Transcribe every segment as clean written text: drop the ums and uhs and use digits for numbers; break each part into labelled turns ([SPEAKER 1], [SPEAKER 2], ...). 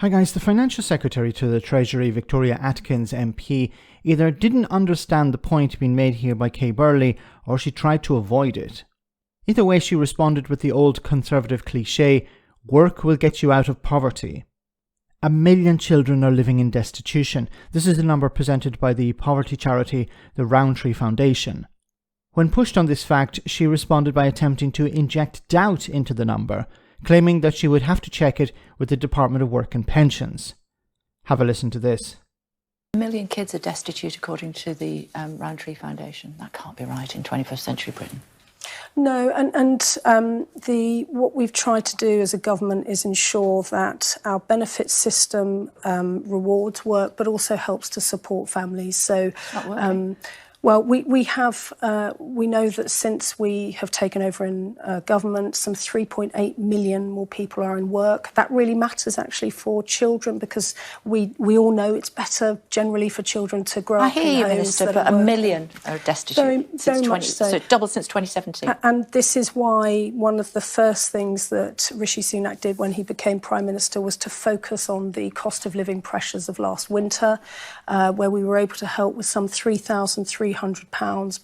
[SPEAKER 1] Hi guys, the Financial Secretary to the Treasury, Victoria Atkins MP, either didn't understand the point being made here by Kay Burley, or she tried to avoid it. Either way, she responded with the old Conservative cliché, work will get you out of poverty. 1 million children are living in destitution. This is the number presented by the poverty charity, the Roundtree Foundation. When pushed on this fact, she responded by attempting to inject doubt into the number, claiming that she would have to check it with the Department of Work and Pensions. Have a listen to this.
[SPEAKER 2] 1 million kids are destitute according to the Roundtree Foundation. That can't be right in 21st century Britain.
[SPEAKER 3] No, what we've tried to do as a government is ensure that our benefit system rewards work, but also helps to support families. So, well, we know that since we have taken over in government, some 3.8 million more people are in work. That really matters actually for children, because we all know it's better generally for children to grow up in homes.
[SPEAKER 2] I hear you, Minister, but 1 million are destitute.
[SPEAKER 3] Very much so.
[SPEAKER 2] So double since 2017.
[SPEAKER 3] And this is why one of the first things that Rishi Sunak did when he became Prime Minister was to focus on the cost of living pressures of last winter, where we were able to help with some £3,300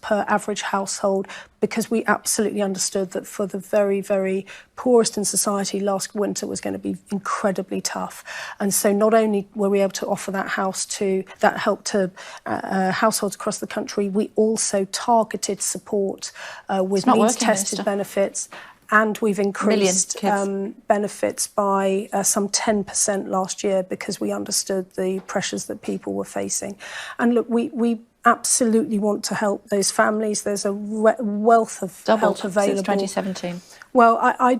[SPEAKER 3] per average household, because we absolutely understood that for the very, very poorest in society, last winter was going to be incredibly tough. And so not only were we able to offer that help to households across the country, we also targeted support with needs-tested benefits. And we've increased benefits by some 10% last year, because we understood the pressures that people were facing. And look, we absolutely want to help those families. There's a wealth of help available.
[SPEAKER 2] Since 2017.
[SPEAKER 3] Well, I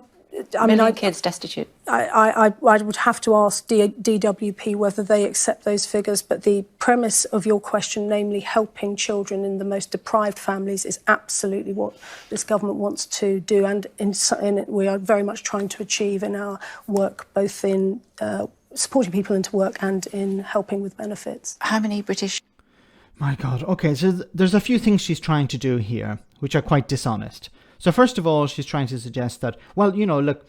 [SPEAKER 2] mean, kids destitute.
[SPEAKER 3] I would have to ask DWP whether they accept those figures, but the premise of your question, namely helping children in the most deprived families, is absolutely what this government wants to do, and we are very much trying to achieve in our work, both in supporting people into work and in helping with benefits.
[SPEAKER 2] How many British...
[SPEAKER 1] My God. Okay, so there's a few things she's trying to do here, which are quite dishonest. So first of all, she's trying to suggest that, well, you know, look,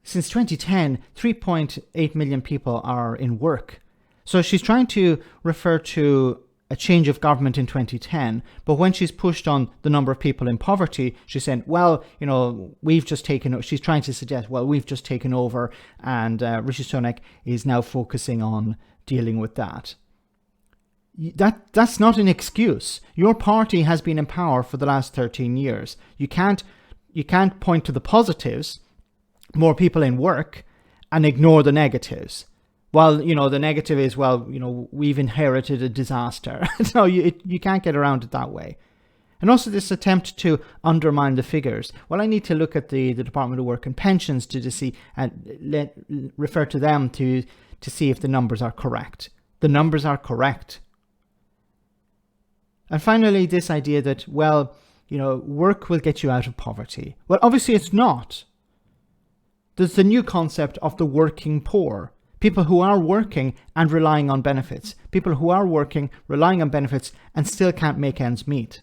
[SPEAKER 1] since 2010, 3.8 million people are in work. So she's trying to refer to a change of government in 2010, but when she's pushed on the number of people in poverty, she's saying, well, you know, she's trying to suggest, well, we've just taken over, and Rishi Sunak is now focusing on dealing with that. That's not an excuse. Your party has been in power for the last 13 years. You can't point to the positives, more people in work, and ignore the negatives. Well, you know, the negative is, well, you know, we've inherited a disaster. No, you can't get around it that way. And also this attempt to undermine the figures. Well, I need to look at the Department of Work and Pensions to see and refer to them to see if the numbers are correct. The numbers are correct. And finally, this idea that, well, you know, work will get you out of poverty. Well, obviously it's not. There's the new concept of the working poor. People who are working and relying on benefits. People who are working, relying on benefits, and still can't make ends meet.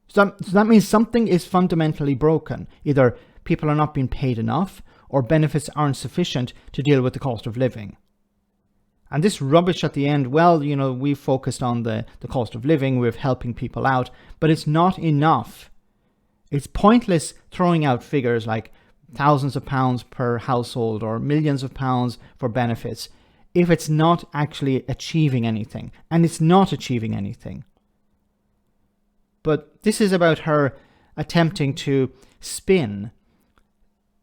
[SPEAKER 1] So that means something is fundamentally broken. Either people are not being paid enough, or benefits aren't sufficient to deal with the cost of living. And this rubbish at the end, well, you know, we've focused on the cost of living, we're helping people out, but it's not enough. It's pointless throwing out figures like thousands of pounds per household or millions of pounds for benefits if it's not actually achieving anything. And it's not achieving anything. But this is about her attempting to spin.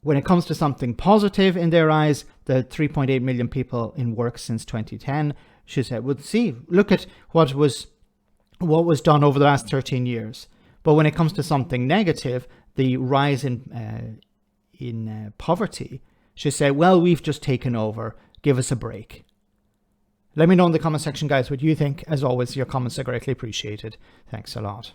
[SPEAKER 1] When it comes to something positive in their eyes, the 3.8 million people in work since 2010, she said, well, see, look at what was done over the last 13 years. But when it comes to something negative, the rise in poverty, she said, well, we've just taken over. Give us a break. Let me know in the comment section, guys, what you think. As always, your comments are greatly appreciated. Thanks a lot.